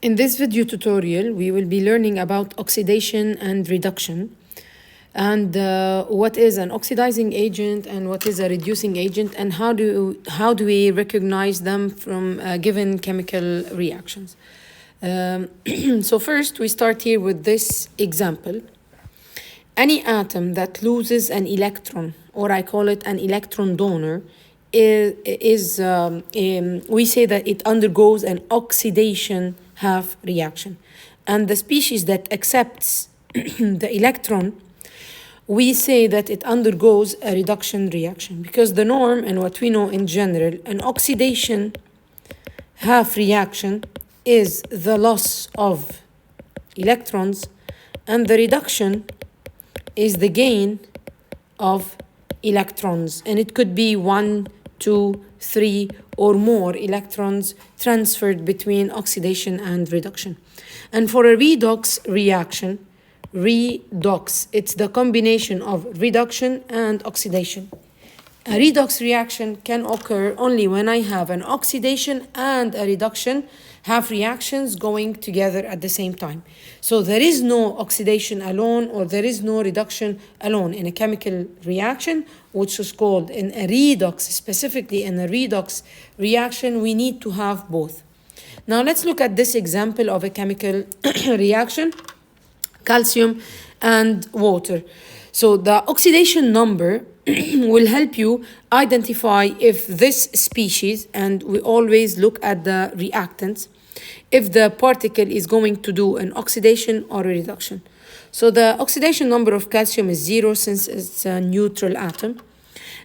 In this video tutorial, we will be learning about oxidation and reduction, and what is an oxidizing agent and what is a reducing agent, and how do we recognize them from given chemical reactions. So first, we start here with this example. Any atom that loses an electron, or I call it an electron donor, we say that it undergoes an oxidation half reaction. And the species that accepts the electron, we say that it undergoes a reduction reaction, because the norm and what we know in general, an oxidation half reaction is the loss of electrons, and the reduction is the gain of electrons, and it could be 1, 2, 3 or more electrons transferred between oxidation and reduction. And for a redox reaction, it's the combination of reduction and oxidation. A redox reaction can occur only when I have an oxidation and a reduction half reactions going together at the same time. So there is no oxidation alone, or there is no reduction alone in a chemical reaction, which is called in a redox. Specifically in a redox reaction, we need to have both. Now let's look at this example of a chemical reaction, calcium and water. So the oxidation number will help you identify if this species, and we always look at the reactants, if the particle is going to do an oxidation or a reduction. So the oxidation number of calcium is 0 since it's a neutral atom.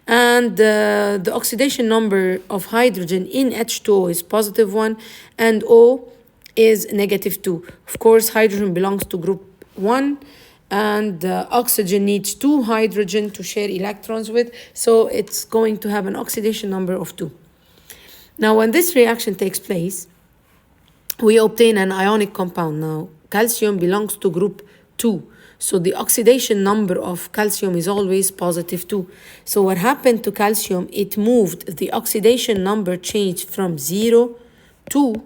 And the oxidation number of hydrogen in H2O is +1 and O is -2. Of course, hydrogen belongs to group 1. And oxygen needs 2 hydrogen to share electrons with, so it's going to have an oxidation number of 2. Now, when this reaction takes place, we obtain an ionic compound. Now, calcium belongs to group 2, so the oxidation number of calcium is always +2. So what happened to calcium? It moved, the oxidation number changed from 0 to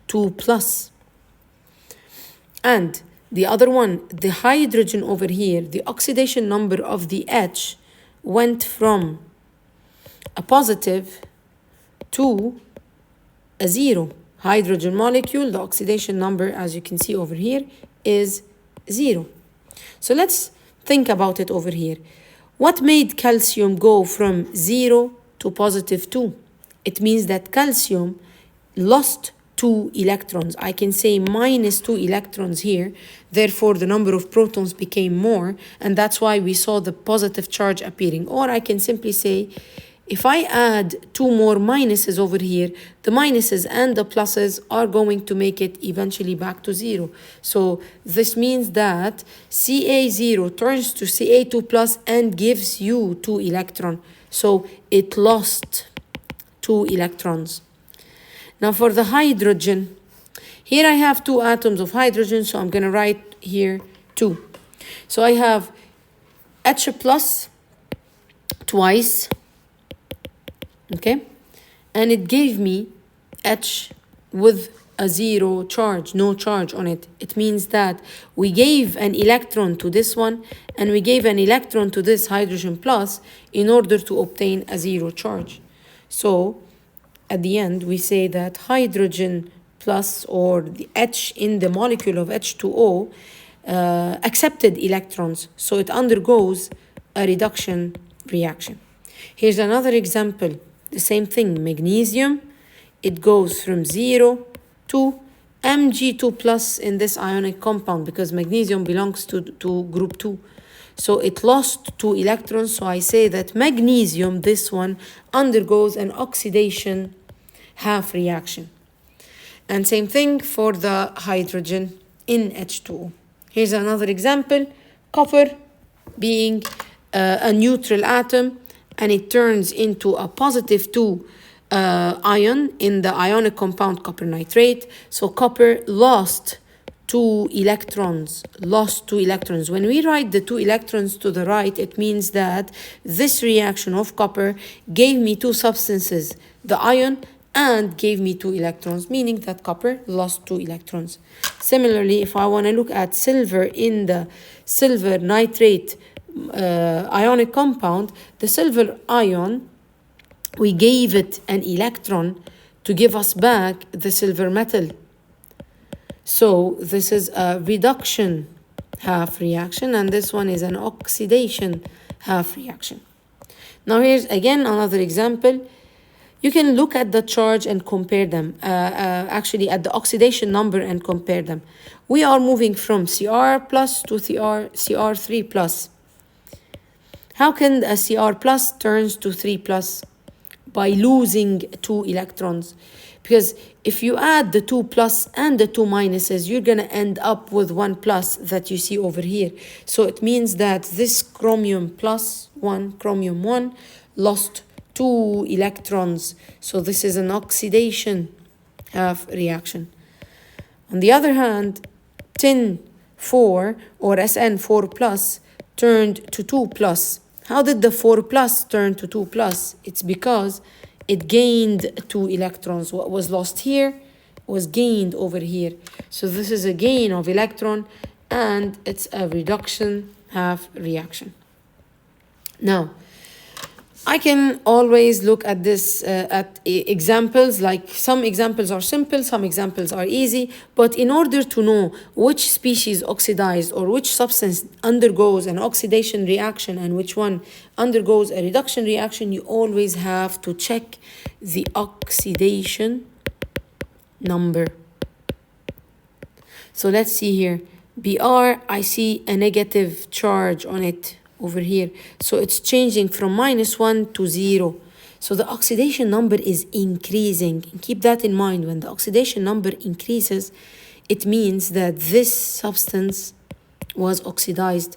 2+. And the other one, the hydrogen over here, the oxidation number of the H went from a positive to a 0. Hydrogen molecule, the oxidation number, as you can see over here, is 0. So let's think about it over here. What made calcium go from 0 to +2? It means that calcium lost 2 electrons. I can say -2 electrons here. Therefore, the number of protons became more, and that's why we saw the positive charge appearing. Or I can simply say, if I add 2 more minuses over here, the minuses and the pluses are going to make it eventually back to 0. So this means that Ca0 turns to Ca2 plus and gives you 2 electrons. So it lost 2 electrons. Now for the hydrogen, here I have 2 atoms of hydrogen, so I'm going to write here 2. So I have H plus twice, okay? And it gave me H with a 0 charge, no charge on it. It means that we gave an electron to this one, and we gave an electron to this hydrogen plus in order to obtain a 0 charge. So at the end, we say that hydrogen plus, or the H in the molecule of H2O, accepted electrons, so it undergoes a reduction reaction. Here's another example, the same thing, magnesium. It goes from 0 to Mg2 plus in this ionic compound, because magnesium belongs to group 2. So it lost 2 electrons, so I say that magnesium, this one, undergoes an oxidation half reaction. And same thing for the hydrogen in H2O. Here's another example, copper being a neutral atom, and it turns into a +2 ion in the ionic compound copper nitrate. So copper lost 2 electrons. When we write the 2 electrons to the right, it means that this reaction of copper gave me 2 substances, the ion and gave me 2 electrons, meaning that copper lost 2 electrons. Similarly, if I want to look at silver in the silver nitrate ionic compound, the silver ion, we gave it an electron to give us back the silver metal. So this is a reduction half reaction, and this one is an oxidation half reaction. Now here's again another example. You can look at the charge and compare them, actually at the oxidation number and compare them. We are moving from Cr plus to Cr3 plus. How can a Cr plus turns to 3 plus? By losing 2 electrons. Because if you add the 2 plus and the 2 minuses, you're going to end up with 1 plus that you see over here. So it means that this chromium plus 1, chromium 1, lost 2 electrons. So this is an oxidation half reaction. On the other hand, tin 4 or SN4 plus turned to 2 plus. How did the 4 plus turn to 2 plus? It's because it gained 2 electrons. What was lost here was gained over here. So this is a gain of electron, and it's a reduction half reaction. Now, I can always look at this at examples, like some examples are simple, some examples are easy, but in order to know which species oxidized or which substance undergoes an oxidation reaction and which one undergoes a reduction reaction, you always have to check the oxidation number. So let's see here. Br, I see a negative charge on it over here. So it's changing from -1 to 0. So the oxidation number is increasing. And keep that in mind. When the oxidation number increases, it means that this substance was oxidized.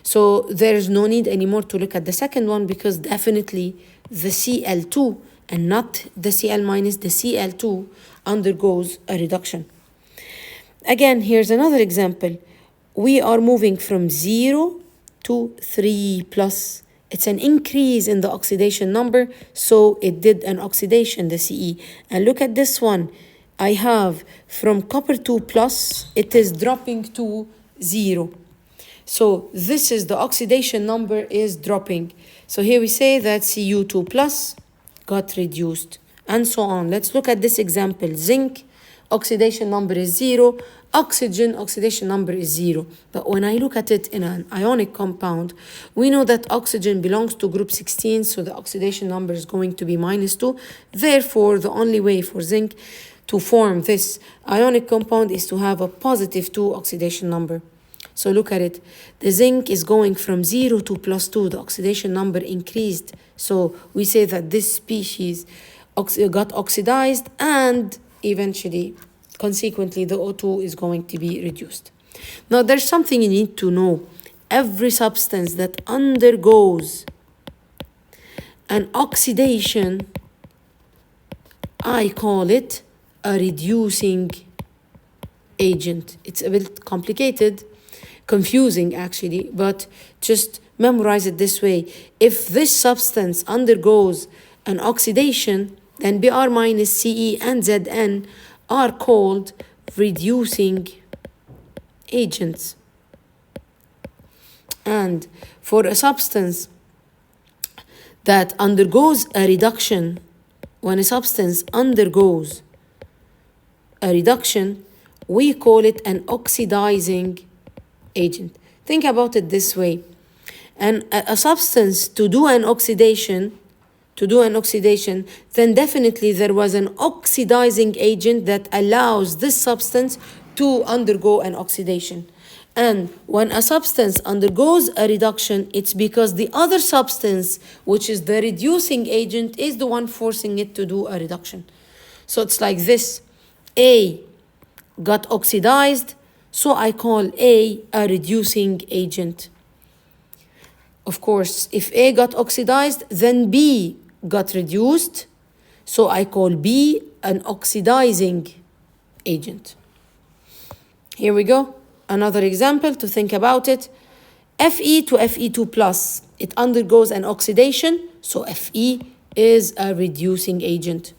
So there's no need anymore to look at the second one, because definitely the Cl2 and not the Cl minus, the Cl2 undergoes a reduction. Again, here's another example. We are moving from 0 to 3 plus. It's an increase in the oxidation number, so it did an oxidation, the Ce. And look at this one. I have from copper 2 plus, it is dropping to 0. So this is the oxidation number is dropping. So here we say that Cu2 plus got reduced, and so on. Let's look at this example. Zinc, oxidation number is 0. Oxygen, oxidation number is 0. But when I look at it in an ionic compound, we know that oxygen belongs to group 16, so the oxidation number is going to be -2. Therefore, the only way for zinc to form this ionic compound is to have a +2 oxidation number. So look at it. The zinc is going from 0 to +2. The oxidation number increased. So we say that this species got oxidized, and eventually, consequently, the O2 is going to be reduced. Now, there's something you need to know. Every substance that undergoes an oxidation, I call it a reducing agent. It's a bit complicated, confusing actually, but just memorize it this way. If this substance undergoes an oxidation, then Br minus Ce and Zn are called reducing agents. And for a substance that undergoes a reduction, when a substance undergoes a reduction, we call it an oxidizing agent. Think about it this way. And a substance to do an oxidation, then definitely there was an oxidizing agent that allows this substance to undergo an oxidation. And when a substance undergoes a reduction, it's because the other substance, which is the reducing agent, is the one forcing it to do a reduction. So it's like this. A got oxidized, so I call A a reducing agent. Of course, if A got oxidized, then B got reduced, so I call B an oxidizing agent. Here we go. Another example to think about it. Fe to Fe2 plus. It undergoes an oxidation, so Fe is a reducing agent.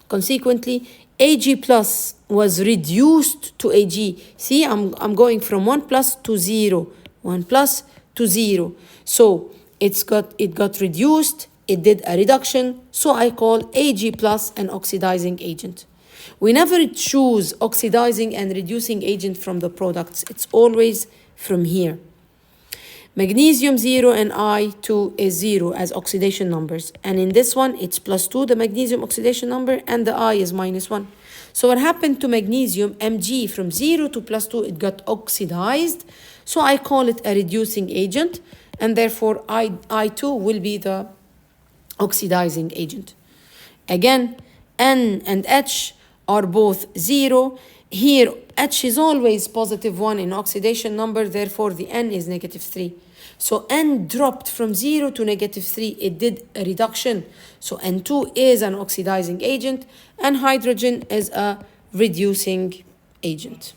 Consequently, Ag plus was reduced to Ag. See, I'm going from 1 plus to 0, 1 plus to 0. So it got reduced, it did a reduction, so I call Ag plus an oxidizing agent. We never choose oxidizing and reducing agent from the products. It's always from here. Magnesium 0 and I2 is 0 as oxidation numbers. And in this one, it's +2, the magnesium oxidation number, and the I is -1. So what happened to magnesium, Mg, from 0 to +2, it got oxidized. So I call it a reducing agent, and therefore I2 will be the oxidizing agent. Again, N and H are both 0. Here, H is always +1 in oxidation number, therefore the N is -3. So N dropped from 0 to -3. It did a reduction. So N2 is an oxidizing agent, and hydrogen is a reducing agent.